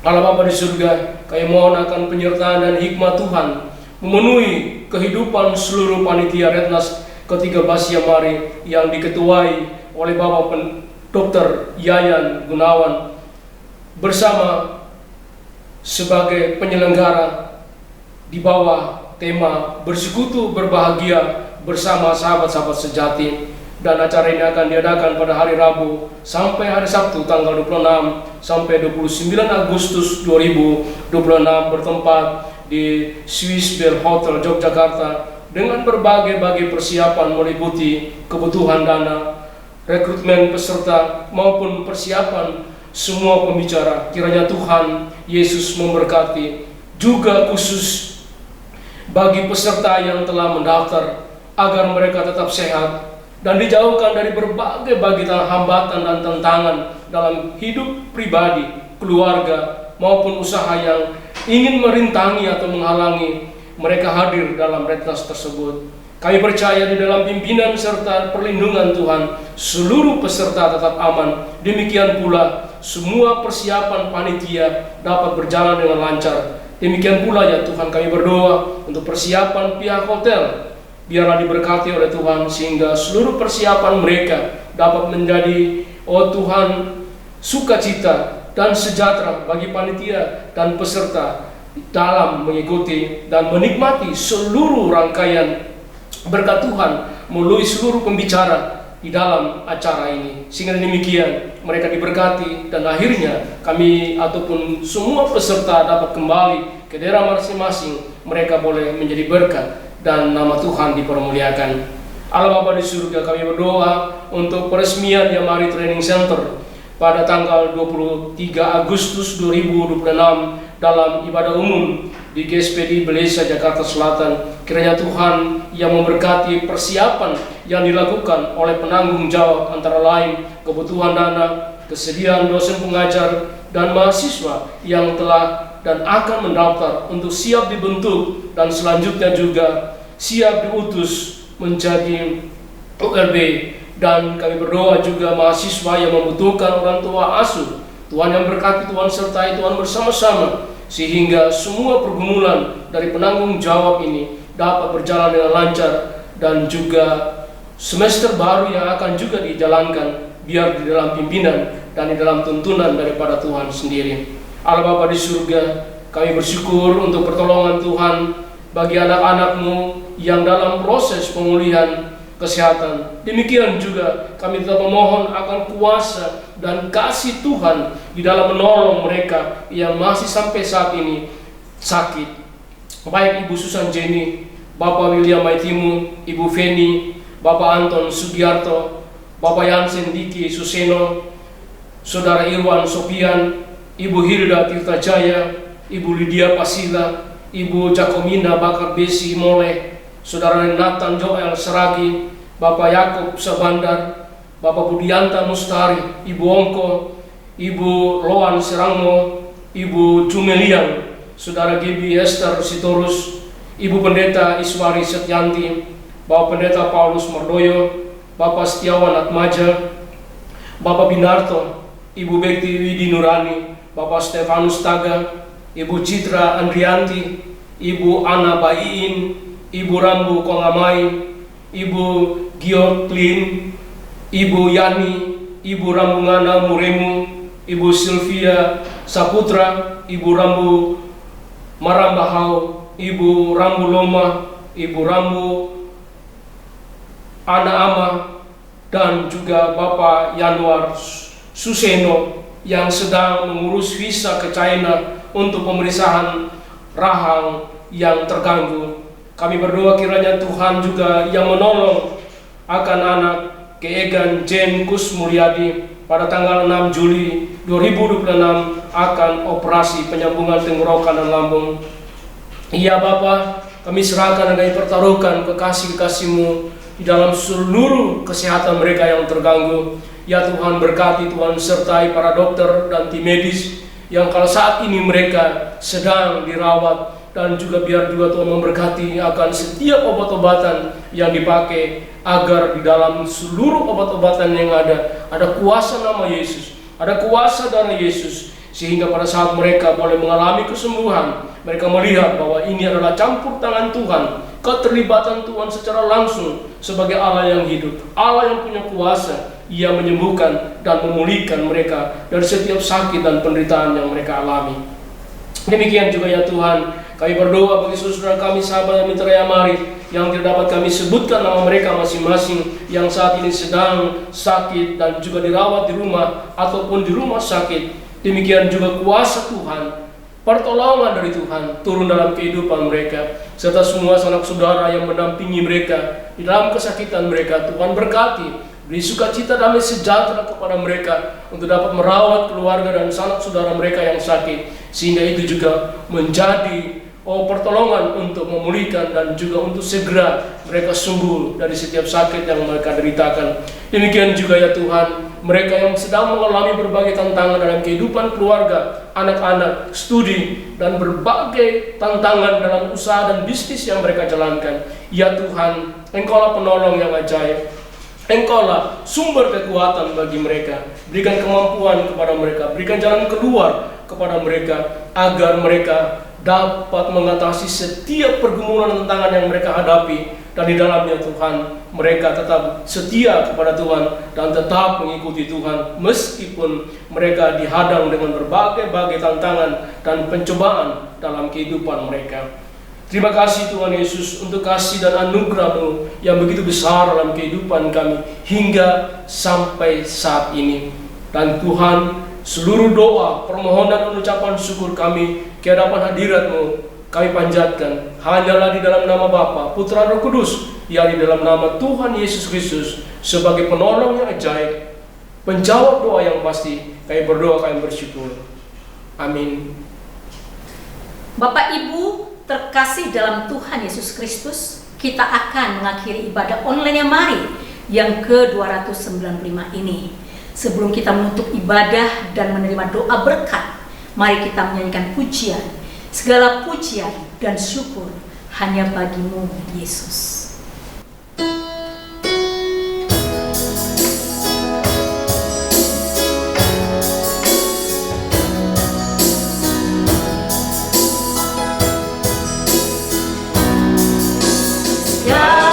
Allah Bapa di surga, kami mohon akan penyertaan dan hikmat Tuhan memenuhi kehidupan seluruh panitia Retnas ke-13 Yamari yang diketuai oleh Bapak Dr. Yayan Gunawan bersama sebagai penyelenggara di bawah tema bersekutu berbahagia bersama sahabat-sahabat sejati. Dan acara ini akan diadakan pada hari Rabu sampai hari Sabtu tanggal 26 sampai 29 Agustus 2026 bertempat di Swiss Bell Hotel Yogyakarta dengan berbagai persiapan meliputi kebutuhan dana, rekrutmen peserta maupun persiapan semua pembicara. Kiranya Tuhan Yesus memberkati, juga khusus bagi peserta yang telah mendaftar agar mereka tetap sehat dan dijauhkan dari berbagai hambatan dan tantangan dalam hidup pribadi, keluarga, maupun usaha yang ingin merintangi atau menghalangi mereka hadir dalam Retnas tersebut. Kami percaya di dalam pimpinan serta perlindungan Tuhan, seluruh peserta tetap aman. Demikian pula semua persiapan panitia dapat berjalan dengan lancar. Demikian pula ya Tuhan, kami berdoa untuk persiapan pihak hotel. Biarlah diberkati oleh Tuhan sehingga seluruh persiapan mereka dapat menjadi, oh Tuhan, sukacita dan sejahtera bagi panitia dan peserta dalam mengikuti dan menikmati seluruh rangkaian berkat Tuhan melalui seluruh pembicara di dalam acara ini. Sehingga demikian mereka diberkati dan akhirnya kami ataupun semua peserta dapat kembali ke daerah masing-masing. Mereka boleh menjadi berkat dan nama Tuhan dipermuliakan. Allah Bapa di surga, kami berdoa untuk peresmian Yamari Training Center pada tanggal 23 Agustus 2026 dalam ibadah umum di GSPD Belesa Jakarta Selatan. Kiranya Tuhan yang memberkati persiapan yang dilakukan oleh penanggung jawab, antara lain kebutuhan dana, kesediaan dosen pengajar dan mahasiswa yang telah dan akan mendaftar untuk siap dibentuk dan selanjutnya juga siap diutus menjadi OLB. Dan kami berdoa juga mahasiswa yang membutuhkan orang tua asuh, Tuhan yang berkati, Tuhan sertai, Tuhan bersama-sama, sehingga semua pergumulan dari penanggung jawab ini dapat berjalan dengan lancar, dan juga semester baru yang akan juga dijalankan biar di dalam pimpinan dan di dalam tuntunan daripada Tuhan sendiri. Allah Bapa di surga, kami bersyukur untuk pertolongan Tuhan bagi anak-anak-Mu yang dalam proses pemulihan kesehatan. Demikian juga kami tetap memohon akan kuasa dan kasih Tuhan di dalam menolong mereka yang masih sampai saat ini sakit. Baik Ibu Susan Jenny Bapak William Maitimu, Ibu Feni, Bapak Anton Sugiarto, Bapak Yansen Diki Suseno, Saudara Irwan Sopian, Ibu Hilda Tirta Jaya, Ibu Lydia Pasila, Ibu Jakomina Bakar Besi Mole, Saudara Nathan Joel Seragi, Bapak Yakob Sabandar, Bapak Budianta Mustari, Ibu Ongko, Ibu Loan Serangmo, Ibu Jumelian, Saudara Gibi Esther Sitorus, Ibu Pendeta Iswari Setyanti, Bapak Pendeta Paulus Mardoyo, Bapak Setiawan Atmaja, Bapak Binarto, Ibu Bekti Widi Nurani, Bapak Stefanus Taga, Ibu Citra Andrianti, Ibu Ana Baiin, Ibu Rambu Kongamai, Ibu Gioklin, Ibu Yani, Ibu Rambungana Muremu, Ibu Sylvia Saputra, Ibu Rambu Marambahau, Ibu Rambu Loma, Ibu Rambu Ana Ama, dan juga Bapak Yanuar Suseno yang sedang mengurus visa ke China untuk pemeriksaan rahang yang terganggu. Kami berdoa kiranya Tuhan juga yang menolong akan anak Keegan Jane Kus Mulyadi pada tanggal 6 Juli 2026 akan operasi penyambungan tenggorokan dan lambung. Iya Bapa, kami serahkan dan kami pertaruhkan kekasih-kekasih-Mu di dalam seluruh kesehatan mereka yang terganggu. Ya Tuhan, berkati Tuhan, sertai para dokter dan tim medis yang kalau saat ini mereka sedang dirawat, dan juga biar juga Tuhan memberkati akan setiap obat-obatan yang dipakai, agar di dalam seluruh obat-obatan yang ada kuasa nama Yesus, ada kuasa darah Yesus, sehingga pada saat mereka boleh mengalami kesembuhan, mereka melihat bahwa ini adalah campur tangan Tuhan, keterlibatan Tuhan secara langsung sebagai Allah yang hidup, Allah yang punya kuasa. Ia menyembuhkan dan memulihkan mereka dari setiap sakit dan penderitaan yang mereka alami. Demikian juga ya Tuhan, kami berdoa bagi saudara kami, sahabat dan mitra yang mari, yang tidak dapat kami sebutkan nama mereka masing-masing, yang saat ini sedang sakit dan juga dirawat di rumah ataupun di rumah sakit. Demikian juga kuasa Tuhan, pertolongan dari Tuhan turun dalam kehidupan mereka, serta semua sanak saudara yang mendampingi mereka di dalam kesakitan mereka. Tuhan berkati, beri sukacita damai sejahtera kepada mereka untuk dapat merawat keluarga dan sanak saudara mereka yang sakit, sehingga itu juga menjadi pertolongan untuk memulihkan dan juga untuk segera mereka sembuh dari setiap sakit yang mereka deritakan. Demikian juga ya Tuhan, mereka yang sedang mengalami berbagai tantangan dalam kehidupan keluarga, anak-anak, studi, dan berbagai tantangan dalam usaha dan bisnis yang mereka jalankan. Ya Tuhan, Engkaulah penolong yang ajaib, Engkaulah sumber kekuatan bagi mereka. Berikan kemampuan kepada mereka, berikan jalan keluar kepada mereka, agar mereka dapat mengatasi setiap pergumulan dan tantangan yang mereka hadapi, dan di dalamnya Tuhan, mereka tetap setia kepada Tuhan dan tetap mengikuti Tuhan meskipun mereka dihadang dengan berbagai tantangan dan pencobaan dalam kehidupan mereka. Terima kasih Tuhan Yesus untuk kasih dan anugerah-Mu yang begitu besar dalam kehidupan kami hingga sampai saat ini. Dan Tuhan, seluruh doa, permohonan dan ucapan syukur kami ke hadapan hadirat-Mu kami panjatkan hanyalah di dalam nama Bapa, Putra, Roh Kudus, yang di dalam nama Tuhan Yesus Kristus sebagai penolong yang ajaib, penjawab doa yang pasti. Kami berdoa, kami bersyukur. Amin. Bapak Ibu terkasih dalam Tuhan Yesus Kristus, kita akan mengakhiri ibadah online yang mari yang ke-295 ini. Sebelum kita menutup ibadah dan menerima doa berkat, mari kita menyanyikan pujian. Segala pujian dan syukur hanya bagi-Mu, Yesus. Yeah.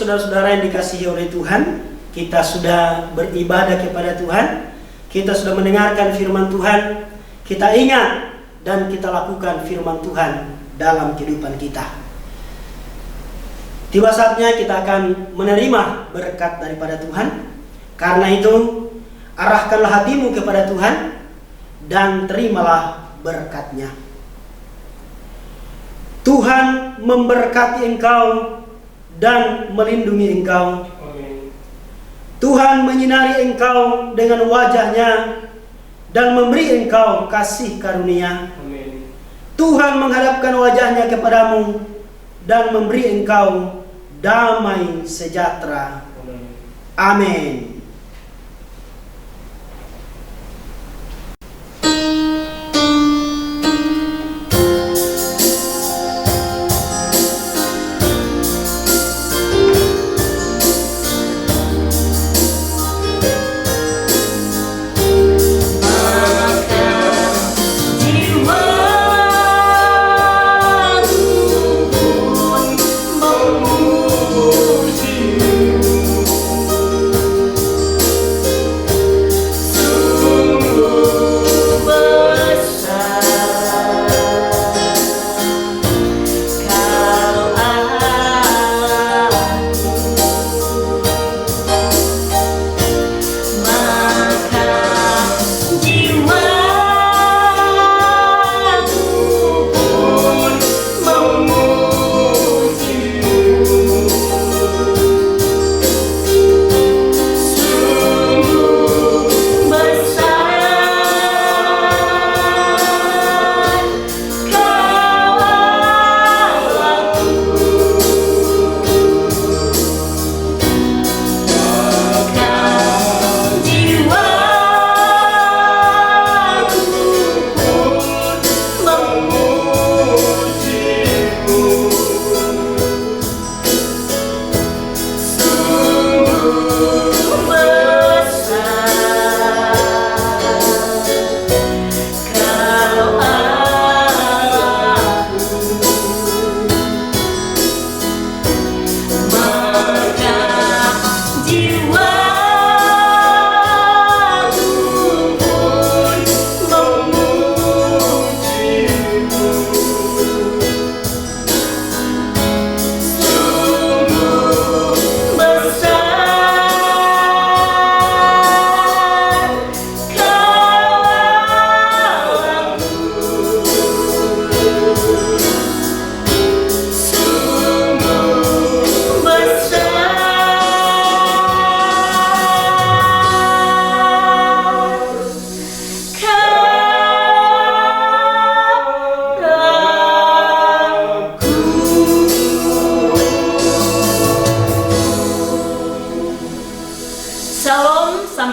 saudara-saudara yang dikasihi oleh Tuhan, kita sudah beribadah kepada Tuhan, kita sudah mendengarkan firman Tuhan, kita ingat dan kita lakukan firman Tuhan dalam kehidupan kita. Tiba saatnya kita akan menerima berkat daripada Tuhan. Karena itu, arahkanlah hatimu kepada Tuhan dan terimalah berkat-Nya. Tuhan memberkati engkau dan melindungi engkau. Amin. Tuhan menyinari engkau dengan wajah-Nya dan memberi engkau kasih karunia. Amin. Tuhan menghadapkan wajah-Nya kepadamu dan memberi engkau damai sejahtera. Amin. Amin.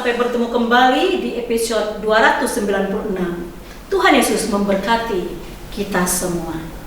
Sampai bertemu kembali di episode 296. Tuhan Yesus memberkati kita semua.